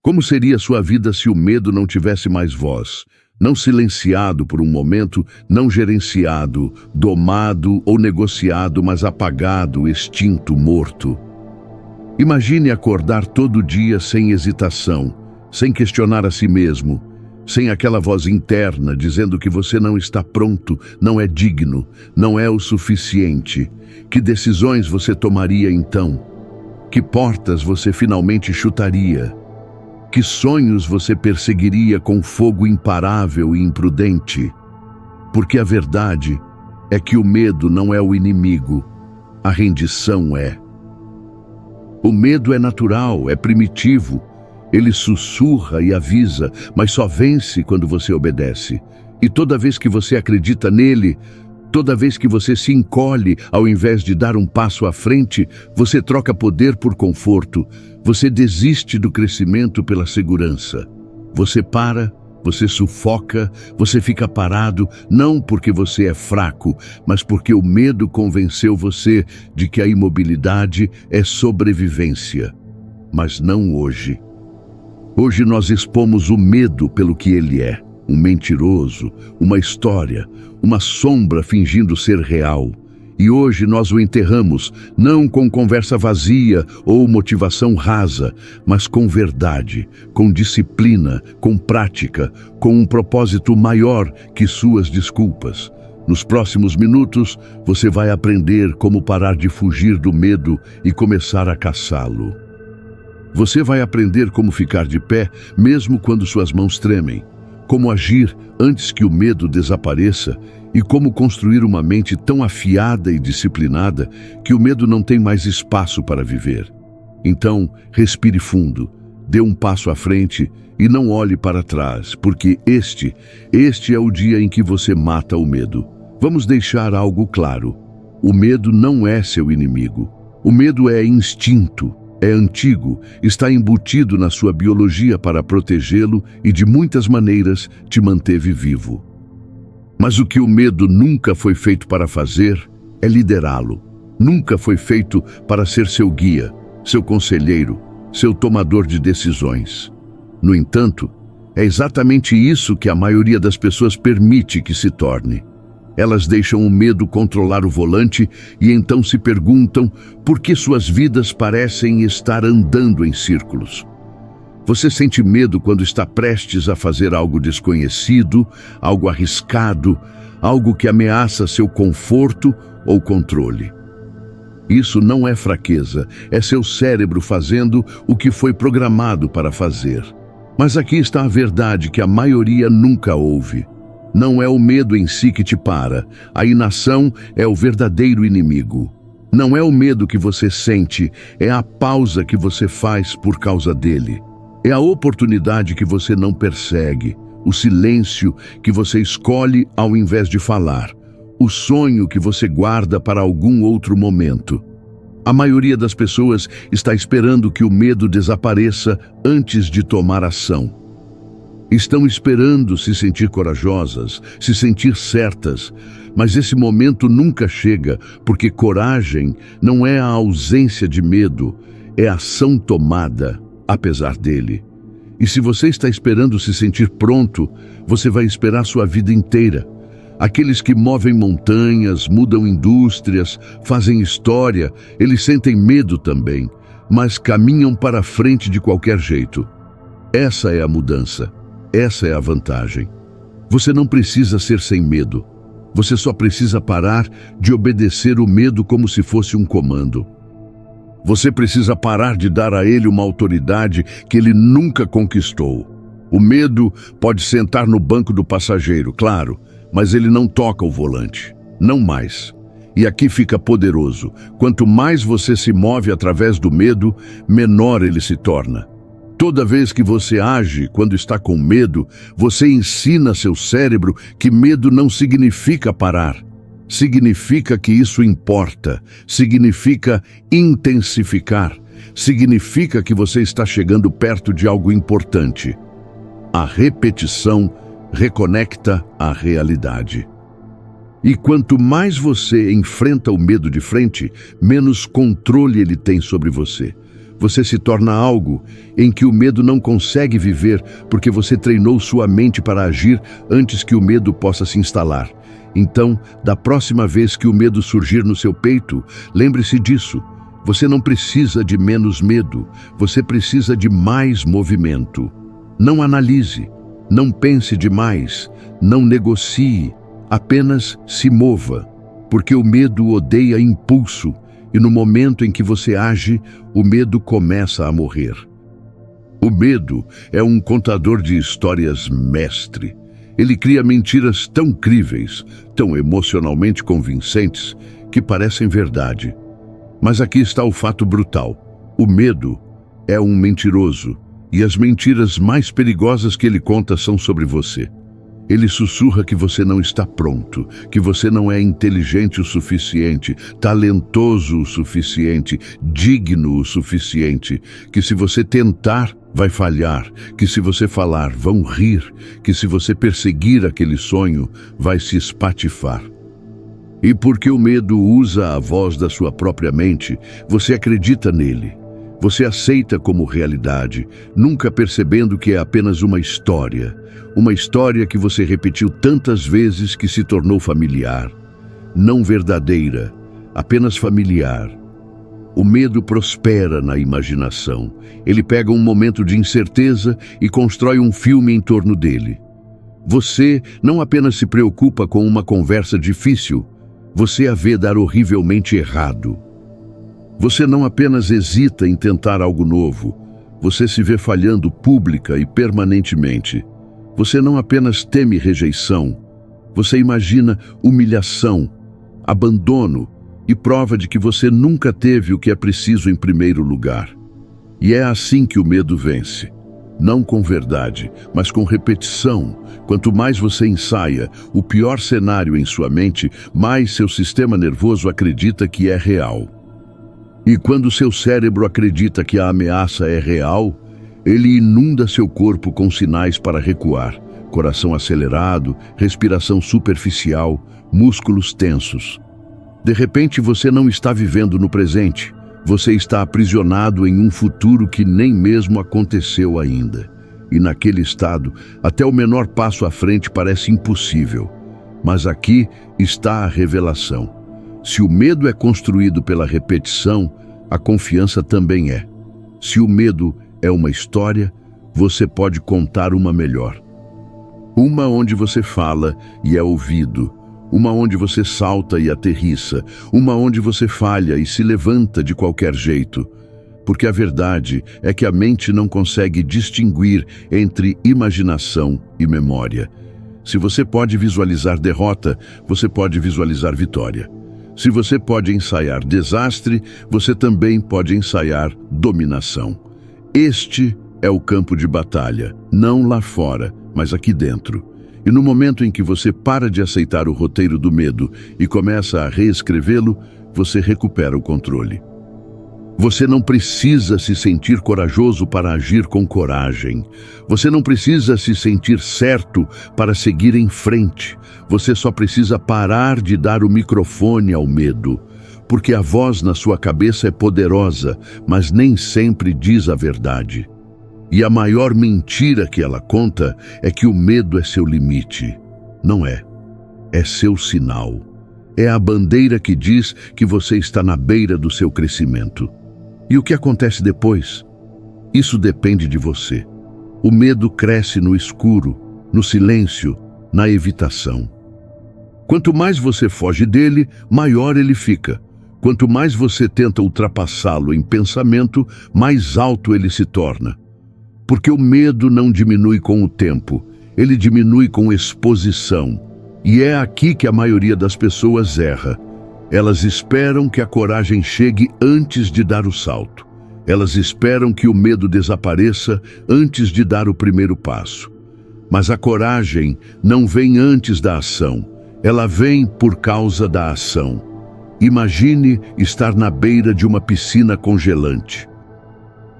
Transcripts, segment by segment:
Como seria sua vida se o medo não tivesse mais voz? Não silenciado por um momento, não gerenciado, domado ou negociado, mas apagado, extinto, morto. Imagine acordar todo dia sem hesitação, sem questionar a si mesmo, sem aquela voz interna dizendo que você não está pronto, não é digno, não é o suficiente. Que decisões você tomaria então? Que portas você finalmente chutaria? Que sonhos você perseguiria com fogo imparável e imprudente? Porque a verdade é que o medo não é o inimigo, a rendição é. O medo é natural, é primitivo. Ele sussurra e avisa, mas só vence quando você obedece. E toda vez que você acredita nele, toda vez que você se encolhe ao invés de dar um passo à frente, você troca poder por conforto. Você desiste do crescimento pela segurança. Você para, você sufoca, você fica parado, não porque você é fraco, mas porque o medo convenceu você de que a imobilidade é sobrevivência. Mas não hoje. Hoje nós expomos o medo pelo que ele é. Um mentiroso, uma história, uma sombra fingindo ser real. E hoje nós o enterramos, não com conversa vazia ou motivação rasa, mas com verdade, com disciplina, com prática, com um propósito maior que suas desculpas. Nos próximos minutos, você vai aprender como parar de fugir do medo e começar a caçá-lo. Você vai aprender como ficar de pé, mesmo quando suas mãos tremem. Como agir antes que o medo desapareça e como construir uma mente tão afiada e disciplinada que o medo não tem mais espaço para viver. Então, respire fundo, dê um passo à frente e não olhe para trás, porque este é o dia em que você mata o medo. Vamos deixar algo claro. O medo não é seu inimigo. O medo é instinto. É antigo, está embutido na sua biologia para protegê-lo e de muitas maneiras te manteve vivo. Mas o que o medo nunca foi feito para fazer é liderá-lo. Nunca foi feito para ser seu guia, seu conselheiro, seu tomador de decisões. No entanto, é exatamente isso que a maioria das pessoas permite que se torne. Elas deixam o medo controlar o volante e então se perguntam por que suas vidas parecem estar andando em círculos. Você sente medo quando está prestes a fazer algo desconhecido, algo arriscado, algo que ameaça seu conforto ou controle. Isso não é fraqueza, é seu cérebro fazendo o que foi programado para fazer. Mas aqui está a verdade que a maioria nunca ouve. Não é o medo em si que te para, a inação é o verdadeiro inimigo. Não é o medo que você sente, é a pausa que você faz por causa dele. É a oportunidade que você não persegue, o silêncio que você escolhe ao invés de falar, o sonho que você guarda para algum outro momento. A maioria das pessoas está esperando que o medo desapareça antes de tomar ação. Estão esperando se sentir corajosas, se sentir certas, mas esse momento nunca chega, porque coragem não é a ausência de medo, é a ação tomada, apesar dele. E se você está esperando se sentir pronto, você vai esperar sua vida inteira. Aqueles que movem montanhas, mudam indústrias, fazem história, eles sentem medo também, mas caminham para frente de qualquer jeito. Essa é a mudança. Essa é a vantagem. Você não precisa ser sem medo. Você só precisa parar de obedecer o medo como se fosse um comando. Você precisa parar de dar a ele uma autoridade que ele nunca conquistou. O medo pode sentar no banco do passageiro, claro, mas ele não toca o volante. Não mais. E aqui fica poderoso. Quanto mais você se move através do medo, menor ele se torna. Toda vez que você age quando está com medo, você ensina seu cérebro que medo não significa parar. Significa que isso importa. Significa intensificar. Significa que você está chegando perto de algo importante. A repetição reconecta a realidade. E quanto mais você enfrenta o medo de frente, menos controle ele tem sobre você. Você se torna algo em que o medo não consegue viver porque você treinou sua mente para agir antes que o medo possa se instalar. Então, da próxima vez que o medo surgir no seu peito, lembre-se disso. Você não precisa de menos medo, você precisa de mais movimento. Não analise, não pense demais, não negocie, apenas se mova, porque o medo odeia impulso e no momento em que você age, o medo começa a morrer. O medo é um contador de histórias mestre. Ele cria mentiras tão críveis, tão emocionalmente convincentes, que parecem verdade. Mas aqui está o fato brutal. O medo é um mentiroso, e as mentiras mais perigosas que ele conta são sobre você. Ele sussurra que você não está pronto, que você não é inteligente o suficiente, talentoso o suficiente, digno o suficiente, que se você tentar, vai falhar, que se você falar, vão rir, que se você perseguir aquele sonho, vai se espatifar. E porque o medo usa a voz da sua própria mente, você acredita nele. Você aceita como realidade, nunca percebendo que é apenas uma história que você repetiu tantas vezes que se tornou familiar. Não verdadeira, apenas familiar. O medo prospera na imaginação. Ele pega um momento de incerteza e constrói um filme em torno dele. Você não apenas se preocupa com uma conversa difícil, você a vê dar horrivelmente errado. Você não apenas hesita em tentar algo novo, você se vê falhando pública e permanentemente. Você não apenas teme rejeição, você imagina humilhação, abandono e prova de que você nunca teve o que é preciso em primeiro lugar. E é assim que o medo vence. Não com verdade, mas com repetição. Quanto mais você ensaia o pior cenário em sua mente, mais seu sistema nervoso acredita que é real. E quando seu cérebro acredita que a ameaça é real, ele inunda seu corpo com sinais para recuar. Coração acelerado, respiração superficial, músculos tensos. De repente você não está vivendo no presente. Você está aprisionado em um futuro que nem mesmo aconteceu ainda. E naquele estado, até o menor passo à frente parece impossível. Mas aqui está a revelação. Se o medo é construído pela repetição, a confiança também é. Se o medo é uma história, você pode contar uma melhor. Uma onde você fala e é ouvido. Uma onde você salta e aterrissa. Uma onde você falha e se levanta de qualquer jeito. Porque a verdade é que a mente não consegue distinguir entre imaginação e memória. Se você pode visualizar derrota, você pode visualizar vitória. Se você pode ensaiar desastre, você também pode ensaiar dominação. Este é o campo de batalha, não lá fora, mas aqui dentro. E no momento em que você para de aceitar o roteiro do medo e começa a reescrevê-lo, você recupera o controle. Você não precisa se sentir corajoso para agir com coragem. Você não precisa se sentir certo para seguir em frente. Você só precisa parar de dar o microfone ao medo. Porque a voz na sua cabeça é poderosa, mas nem sempre diz a verdade. E a maior mentira que ela conta é que o medo é seu limite. Não é. É seu sinal. É a bandeira que diz que você está na beira do seu crescimento. E o que acontece depois? Isso depende de você. O medo cresce no escuro, no silêncio, na evitação. Quanto mais você foge dele, maior ele fica. Quanto mais você tenta ultrapassá-lo em pensamento, mais alto ele se torna. Porque o medo não diminui com o tempo, ele diminui com exposição. E é aqui que a maioria das pessoas erra. Elas esperam que a coragem chegue antes de dar o salto. Elas esperam que o medo desapareça antes de dar o primeiro passo. Mas a coragem não vem antes da ação. Ela vem por causa da ação. Imagine estar na beira de uma piscina congelante.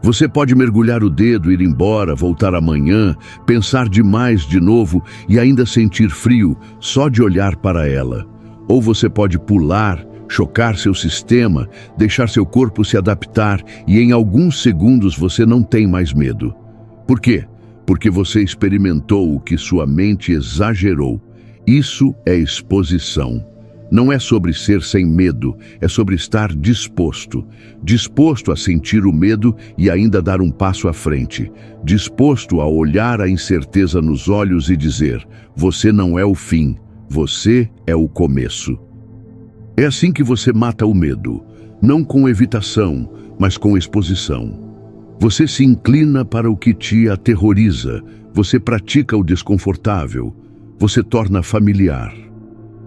Você pode mergulhar o dedo, ir embora, voltar amanhã, pensar demais de novo e ainda sentir frio só de olhar para ela. Ou você pode pular, chocar seu sistema, deixar seu corpo se adaptar e em alguns segundos você não tem mais medo. Por quê? Porque você experimentou o que sua mente exagerou. Isso é exposição. Não é sobre ser sem medo, é sobre estar disposto. Disposto a sentir o medo e ainda dar um passo à frente. Disposto a olhar a incerteza nos olhos e dizer: você não é o fim, você é o começo. É assim que você mata o medo, não com evitação, mas com exposição. Você se inclina para o que te aterroriza, você pratica o desconfortável, você torna familiar.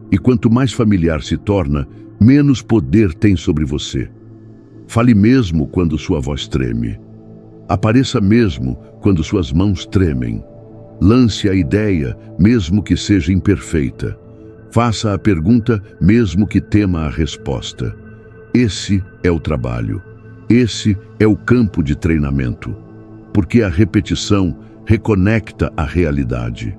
E quanto mais familiar se torna, menos poder tem sobre você. Fale mesmo quando sua voz treme. Apareça mesmo quando suas mãos tremem. Lance a ideia, mesmo que seja imperfeita. Faça a pergunta, mesmo que tema a resposta. Esse é o trabalho. Esse é o campo de treinamento. Porque a repetição reconecta a realidade.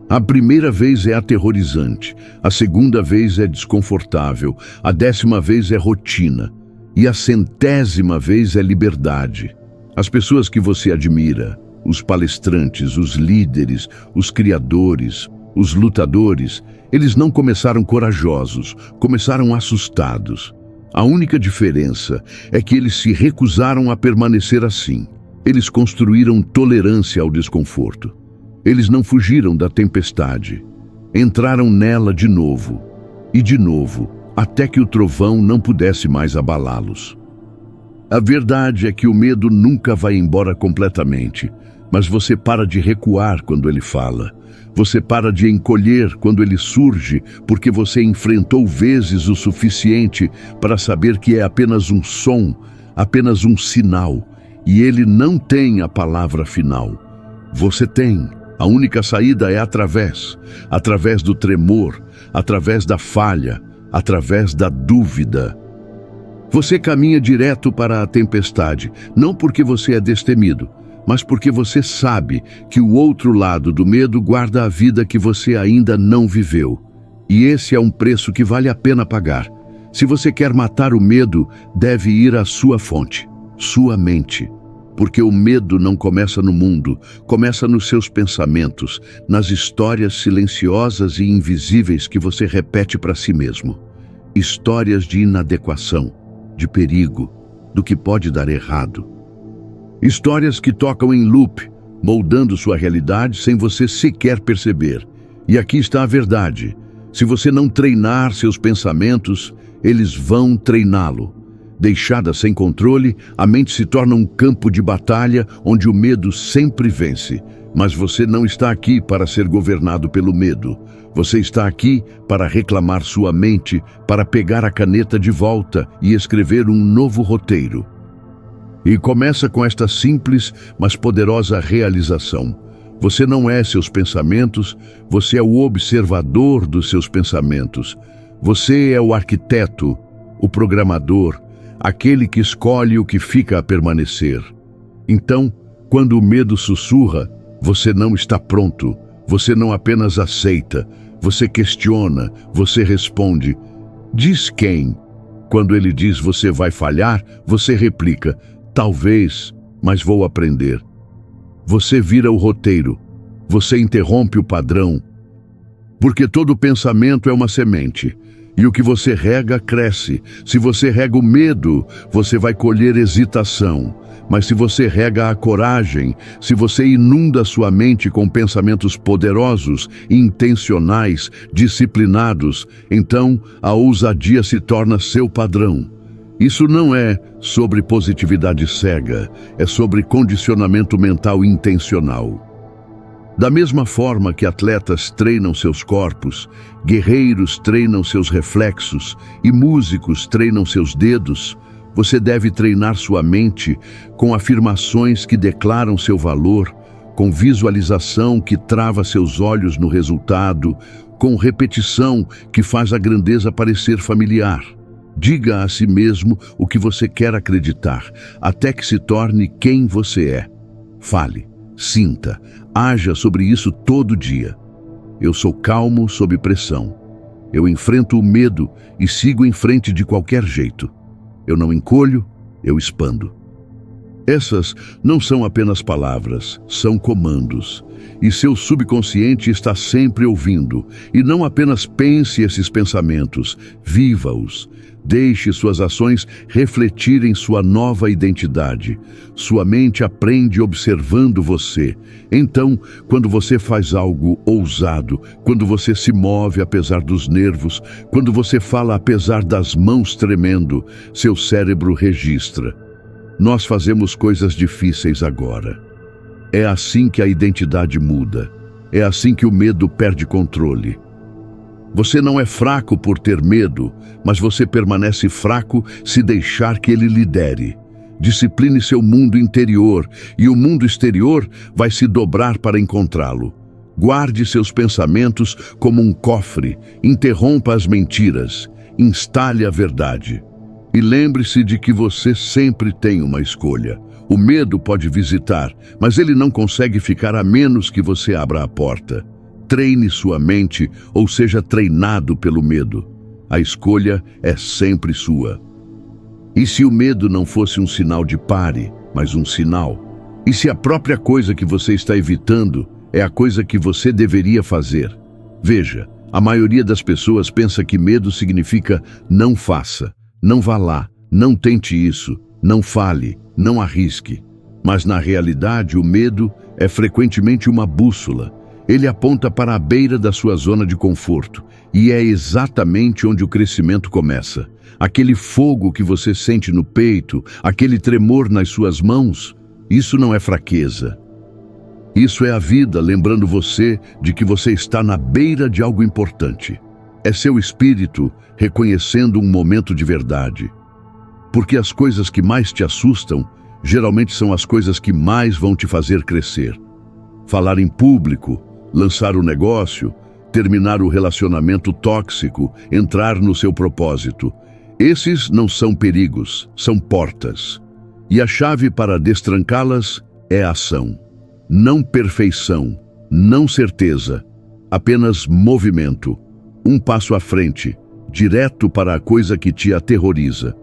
A primeira vez é aterrorizante, a segunda vez é desconfortável, a 10ª vez é rotina e a 100ª vez é liberdade. As pessoas que você admira, os palestrantes, os líderes, os criadores, os lutadores, eles não começaram corajosos, começaram assustados. A única diferença é que eles se recusaram a permanecer assim. Eles construíram tolerância ao desconforto. Eles não fugiram da tempestade. Entraram nela de novo, até que o trovão não pudesse mais abalá-los. A verdade é que o medo nunca vai embora completamente, mas você para de recuar quando ele fala. Você para de encolher quando ele surge, porque você enfrentou vezes o suficiente para saber que é apenas um som, apenas um sinal, e ele não tem a palavra final. Você tem. A única saída é através do tremor, através da falha, através da dúvida. Você caminha direto para a tempestade, não porque você é destemido, mas porque você sabe que o outro lado do medo guarda a vida que você ainda não viveu. E esse é um preço que vale a pena pagar. Se você quer matar o medo, deve ir à sua fonte, sua mente. Porque o medo não começa no mundo, começa nos seus pensamentos, nas histórias silenciosas e invisíveis que você repete para si mesmo. Histórias de inadequação, de perigo, do que pode dar errado. Histórias que tocam em loop, moldando sua realidade sem você sequer perceber. E aqui está a verdade. Se você não treinar seus pensamentos, eles vão treiná-lo. Deixada sem controle, a mente se torna um campo de batalha onde o medo sempre vence. Mas você não está aqui para ser governado pelo medo. Você está aqui para reclamar sua mente, para pegar a caneta de volta e escrever um novo roteiro. E começa com esta simples, mas poderosa realização. Você não é seus pensamentos, você é o observador dos seus pensamentos. Você é o arquiteto, o programador, aquele que escolhe o que fica a permanecer. Então, quando o medo sussurra, você não está pronto, você não apenas aceita, você questiona, você responde. Diz quem? Quando ele diz você vai falhar, você replica, talvez, mas vou aprender. Você vira o roteiro, você interrompe o padrão, porque todo pensamento é uma semente. E o que você rega, cresce. Se você rega o medo, você vai colher hesitação. Mas se você rega a coragem, se você inunda sua mente com pensamentos poderosos, intencionais, disciplinados, então a ousadia se torna seu padrão. Isso não é sobre positividade cega, é sobre condicionamento mental intencional. Da mesma forma que atletas treinam seus corpos, guerreiros treinam seus reflexos e músicos treinam seus dedos, você deve treinar sua mente com afirmações que declaram seu valor, com visualização que trava seus olhos no resultado, com repetição que faz a grandeza parecer familiar. Diga a si mesmo o que você quer acreditar, até que se torne quem você é. Fale. Sinta, haja sobre isso todo dia. Eu sou calmo sob pressão. Eu enfrento o medo e sigo em frente de qualquer jeito. Eu não encolho, eu expando. Essas não são apenas palavras, são comandos. E seu subconsciente está sempre ouvindo. E não apenas pense esses pensamentos, viva-os. Deixe suas ações refletirem sua nova identidade. Sua mente aprende observando você. Então, quando você faz algo ousado, quando você se move apesar dos nervos, quando você fala apesar das mãos tremendo, seu cérebro registra. Nós fazemos coisas difíceis agora. É assim que a identidade muda. É assim que o medo perde controle. Você não é fraco por ter medo, mas você permanece fraco se deixar que ele lidere. Discipline seu mundo interior e o mundo exterior vai se dobrar para encontrá-lo. Guarde seus pensamentos como um cofre, interrompa as mentiras, instale a verdade. E lembre-se de que você sempre tem uma escolha. O medo pode visitar, mas ele não consegue ficar a menos que você abra a porta. Treine sua mente ou seja treinado pelo medo. A escolha é sempre sua. E se o medo não fosse um sinal de pare, mas um sinal? E se a própria coisa que você está evitando é a coisa que você deveria fazer? Veja, a maioria das pessoas pensa que medo significa não faça, não vá lá, não tente isso, não fale, não arrisque. Mas na realidade o medo é frequentemente uma bússola. Ele aponta para a beira da sua zona de conforto, e é exatamente onde o crescimento começa. Aquele fogo que você sente no peito, aquele tremor nas suas mãos, isso não é fraqueza. Isso é a vida lembrando você de que você está na beira de algo importante. É seu espírito reconhecendo um momento de verdade. Porque as coisas que mais te assustam, geralmente são as coisas que mais vão te fazer crescer. Falar em público, lançar o negócio, terminar o relacionamento tóxico, entrar no seu propósito. Esses não são perigos, são portas. E a chave para destrancá-las é ação. Não perfeição, não certeza, apenas movimento. Um passo à frente, direto para a coisa que te aterroriza.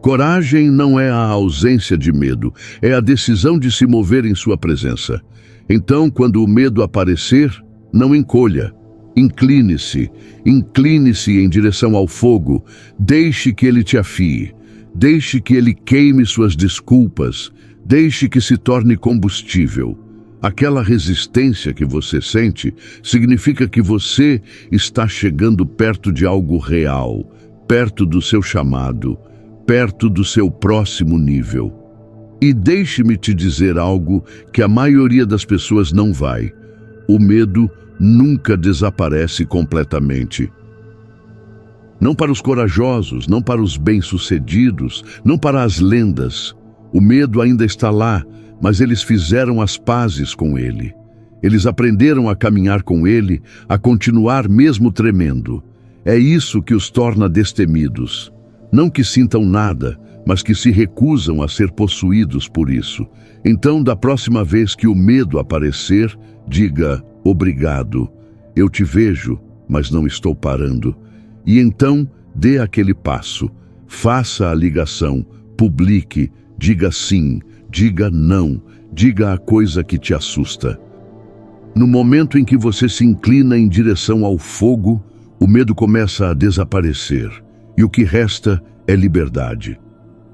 Coragem não é a ausência de medo, é a decisão de se mover em sua presença. Então, quando o medo aparecer, não encolha. Incline-se em direção ao fogo. Deixe que ele te afie. Deixe que ele queime suas desculpas. Deixe que se torne combustível. Aquela resistência que você sente significa que você está chegando perto de algo real, perto do seu chamado, perto do seu próximo nível. E deixe-me te dizer algo que a maioria das pessoas não vai. O medo nunca desaparece completamente. Não para os corajosos, não para os bem-sucedidos, não para as lendas. O medo ainda está lá, mas eles fizeram as pazes com ele. Eles aprenderam a caminhar com ele, a continuar mesmo tremendo. É isso que os torna destemidos. Não que sintam nada, mas que se recusam a ser possuídos por isso. Então, da próxima vez que o medo aparecer, diga: obrigado, eu te vejo, mas não estou parando. E então, dê aquele passo, faça a ligação, publique, diga sim, diga não, diga a coisa que te assusta. No momento em que você se inclina em direção ao fogo, o medo começa a desaparecer, e o que resta é liberdade.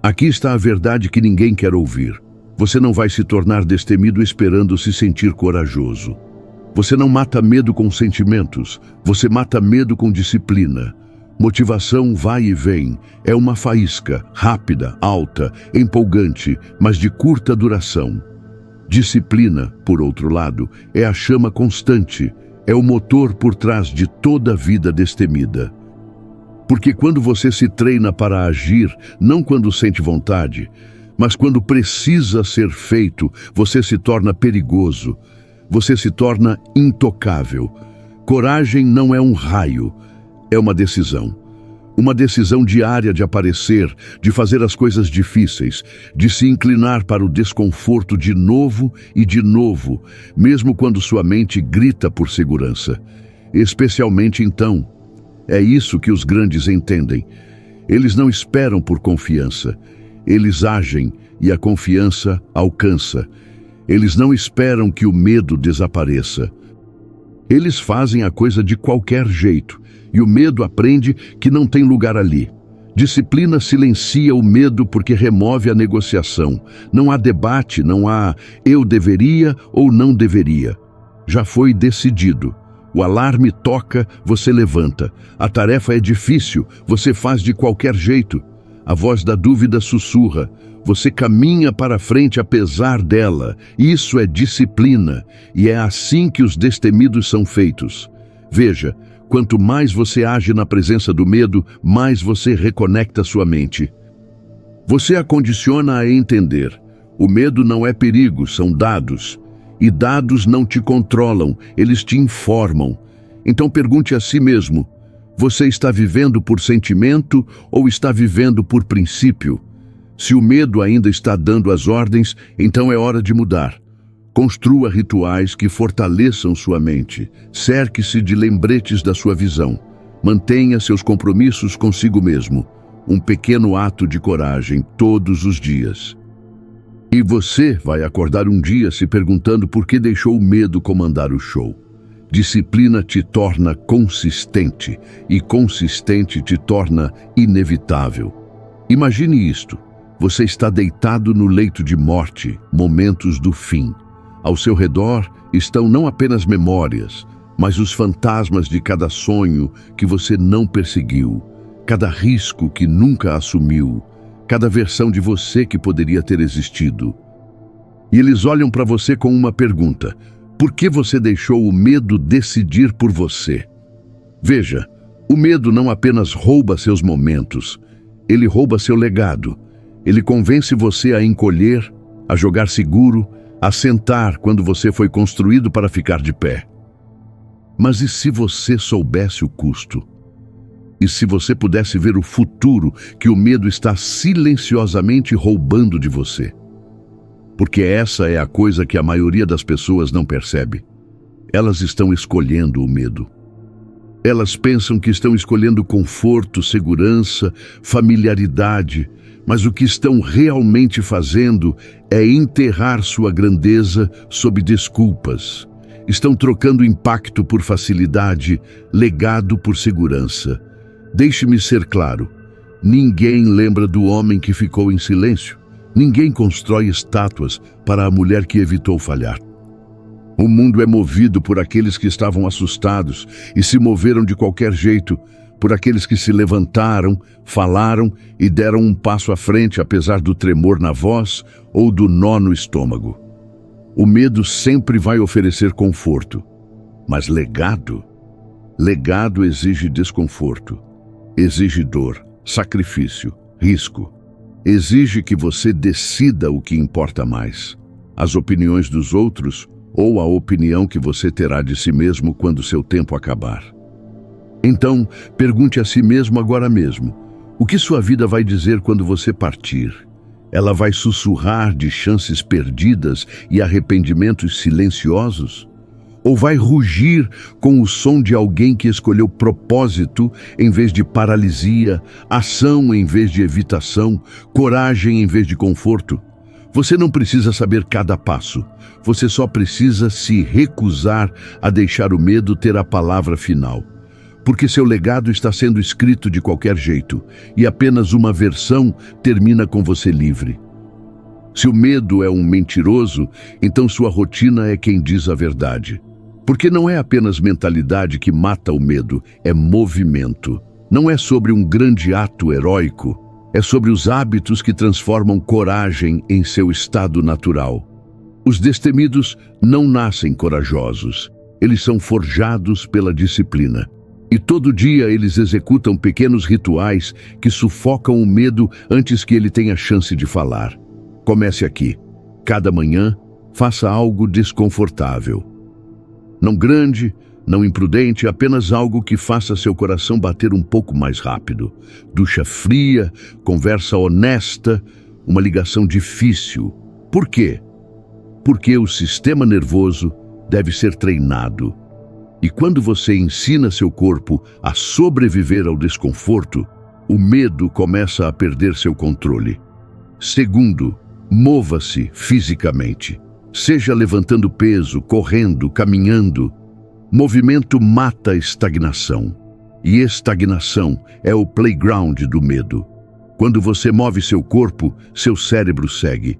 Aqui está a verdade que ninguém quer ouvir. Você não vai se tornar destemido esperando se sentir corajoso. Você não mata medo com sentimentos, você mata medo com disciplina. Motivação vai e vem, é uma faísca, rápida, alta, empolgante, mas de curta duração. Disciplina, por outro lado, é a chama constante, é o motor por trás de toda a vida destemida. Porque quando você se treina para agir, não quando sente vontade, mas quando precisa ser feito, você se torna perigoso, você se torna intocável. Coragem não é um raio, é uma decisão. Uma decisão diária de aparecer, de fazer as coisas difíceis, de se inclinar para o desconforto de novo e de novo, mesmo quando sua mente grita por segurança. Especialmente então, É isso que os grandes entendem. Eles não esperam por confiança. Eles agem e a confiança alcança. Eles não esperam que o medo desapareça. Eles fazem a coisa de qualquer jeito e o medo aprende que não tem lugar ali. Disciplina silencia o medo porque remove a negociação. Não há debate, não há eu deveria ou não deveria. Já foi decidido. O alarme toca, você levanta. A tarefa é difícil, você faz de qualquer jeito. A voz da dúvida sussurra. Você caminha para frente apesar dela. Isso é disciplina, e é assim que os destemidos são feitos. Veja, quanto mais você age na presença do medo, mais você reconecta sua mente. Você a condiciona a entender. O medo não é perigo, são dados. E dados não te controlam, eles te informam. Então pergunte a si mesmo, você está vivendo por sentimento ou está vivendo por princípio? Se o medo ainda está dando as ordens, então é hora de mudar. Construa rituais que fortaleçam sua mente. Cerque-se de lembretes da sua visão. Mantenha seus compromissos consigo mesmo. Um pequeno ato de coragem todos os dias. E você vai acordar um dia se perguntando por que deixou o medo comandar o show. Disciplina te torna consistente, e consistente te torna inevitável. Imagine isto. Você está deitado no leito de morte, momentos do fim. Ao seu redor estão não apenas memórias, mas os fantasmas de cada sonho que você não perseguiu, cada risco que nunca assumiu, cada versão de você que poderia ter existido. E eles olham para você com uma pergunta: por que você deixou o medo decidir por você? Veja, o medo não apenas rouba seus momentos, ele rouba seu legado. Ele convence você a encolher, a jogar seguro, a sentar quando você foi construído para ficar de pé. Mas e se você soubesse o custo? E se você pudesse ver o futuro que o medo está silenciosamente roubando de você? Porque essa é a coisa que a maioria das pessoas não percebe. Elas estão escolhendo o medo. Elas pensam que estão escolhendo conforto, segurança, familiaridade, mas o que estão realmente fazendo é enterrar sua grandeza sob desculpas. Estão trocando impacto por facilidade, legado por segurança. Deixe-me ser claro, ninguém lembra do homem que ficou em silêncio. Ninguém constrói estátuas para a mulher que evitou falhar. O mundo é movido por aqueles que estavam assustados e se moveram de qualquer jeito, por aqueles que se levantaram, falaram e deram um passo à frente apesar do tremor na voz ou do nó no estômago. O medo sempre vai oferecer conforto, mas legado exige desconforto, exige dor, sacrifício, risco. Exige que você decida o que importa mais, as opiniões dos outros ou a opinião que você terá de si mesmo quando seu tempo acabar. Então, pergunte a si mesmo agora mesmo, o que sua vida vai dizer quando você partir? Ela vai sussurrar de chances perdidas e arrependimentos silenciosos? Ou vai rugir com o som de alguém que escolheu propósito em vez de paralisia, ação em vez de evitação, coragem em vez de conforto? Você não precisa saber cada passo. Você só precisa se recusar a deixar o medo ter a palavra final. Porque seu legado está sendo escrito de qualquer jeito, e apenas uma versão termina com você livre. Se o medo é um mentiroso, então sua rotina é quem diz a verdade. Porque não é apenas mentalidade que mata o medo, é movimento. Não é sobre um grande ato heróico, é sobre os hábitos que transformam coragem em seu estado natural. Os destemidos não nascem corajosos, eles são forjados pela disciplina. E todo dia eles executam pequenos rituais que sufocam o medo antes que ele tenha chance de falar. Comece aqui. Cada manhã, faça algo desconfortável. Não grande, não imprudente, apenas algo que faça seu coração bater um pouco mais rápido. Ducha fria, conversa honesta, uma ligação difícil. Por quê? Porque o sistema nervoso deve ser treinado. E quando você ensina seu corpo a sobreviver ao desconforto, o medo começa a perder seu controle. Segundo, mova-se fisicamente. Seja levantando peso, correndo, caminhando. Movimento mata a estagnação. E estagnação é o playground do medo. Quando você move seu corpo, seu cérebro segue.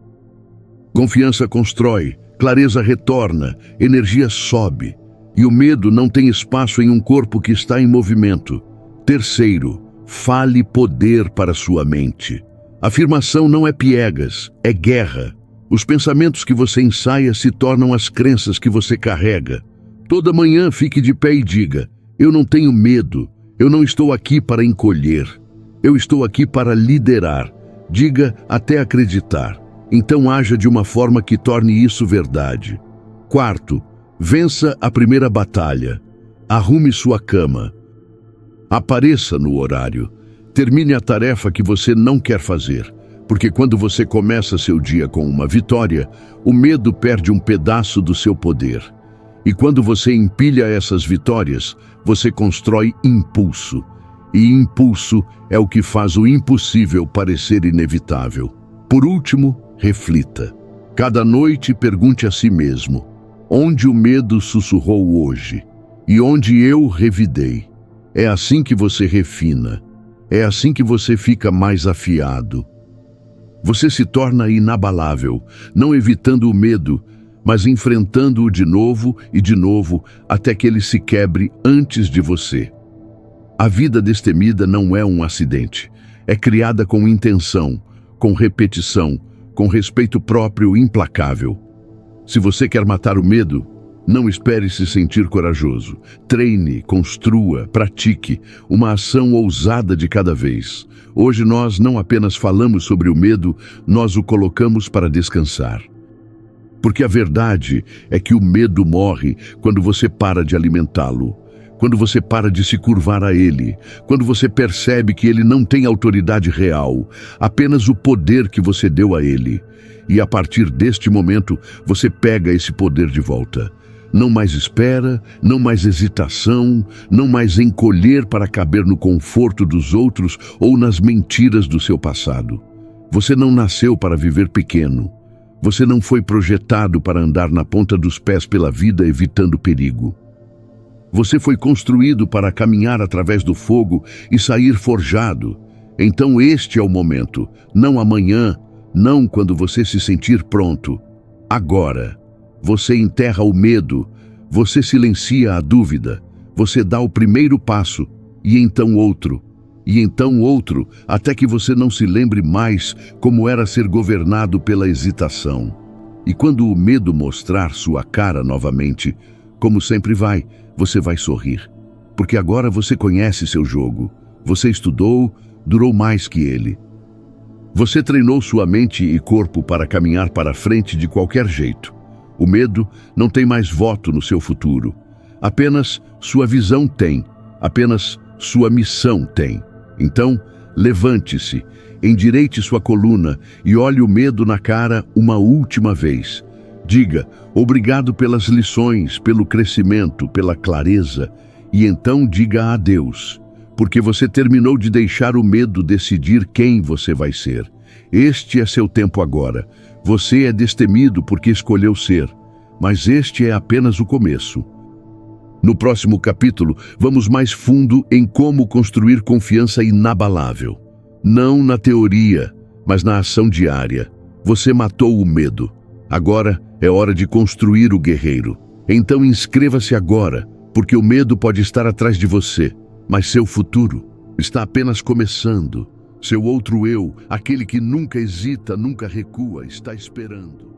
Confiança constrói, clareza retorna, energia sobe. E o medo não tem espaço em um corpo que está em movimento. Terceiro, fale poder para sua mente. Afirmação não é piegas, é guerra. Os pensamentos que você ensaia se tornam as crenças que você carrega. Toda manhã fique de pé e diga: eu não tenho medo, eu não estou aqui para encolher. Eu estou aqui para liderar. Diga até acreditar. Então haja de uma forma que torne isso verdade. Quarto, vença a primeira batalha. Arrume sua cama. Apareça no horário. Termine a tarefa que você não quer fazer. Porque quando você começa seu dia com uma vitória, o medo perde um pedaço do seu poder. E quando você empilha essas vitórias, você constrói impulso. E impulso é o que faz o impossível parecer inevitável. Por último, reflita. Cada noite pergunte a si mesmo: onde o medo sussurrou hoje? E onde eu revidei? É assim que você refina. É assim que você fica mais afiado. Você se torna inabalável, não evitando o medo, mas enfrentando-o de novo e de novo até que ele se quebre antes de você. A vida destemida não é um acidente. É criada com intenção, com repetição, com respeito próprio implacável. Se você quer matar o medo, não espere se sentir corajoso. Treine, construa, pratique uma ação ousada de cada vez. Hoje nós não apenas falamos sobre o medo, nós o colocamos para descansar. Porque a verdade é que o medo morre quando você para de alimentá-lo, quando você para de se curvar a ele, quando você percebe que ele não tem autoridade real, apenas o poder que você deu a ele. E a partir deste momento, você pega esse poder de volta. Não mais espera, não mais hesitação, não mais encolher para caber no conforto dos outros ou nas mentiras do seu passado. Você não nasceu para viver pequeno. Você não foi projetado para andar na ponta dos pés pela vida evitando perigo. Você foi construído para caminhar através do fogo e sair forjado. Então este é o momento, não amanhã, não quando você se sentir pronto. Agora. Você enterra o medo, você silencia a dúvida, você dá o primeiro passo, e então outro, até que você não se lembre mais como era ser governado pela hesitação. E quando o medo mostrar sua cara novamente, como sempre você vai sorrir. Porque agora você conhece seu jogo, você estudou, durou mais que ele. Você treinou sua mente e corpo para caminhar para frente de qualquer jeito. O medo não tem mais voto no seu futuro. Apenas sua visão tem, apenas sua missão tem. Então, levante-se, endireite sua coluna e olhe o medo na cara uma última vez. Diga, obrigado pelas lições, pelo crescimento, pela clareza, e então diga adeus, porque você terminou de deixar o medo decidir quem você vai ser. Este é seu tempo agora. Você é destemido porque escolheu ser, mas este é apenas o começo. No próximo capítulo, vamos mais fundo em como construir confiança inabalável. Não na teoria, mas na ação diária. Você matou o medo. Agora é hora de construir o guerreiro. Então inscreva-se agora, porque o medo pode estar atrás de você, mas seu futuro está apenas começando. Seu outro eu, aquele que nunca hesita, nunca recua, está esperando.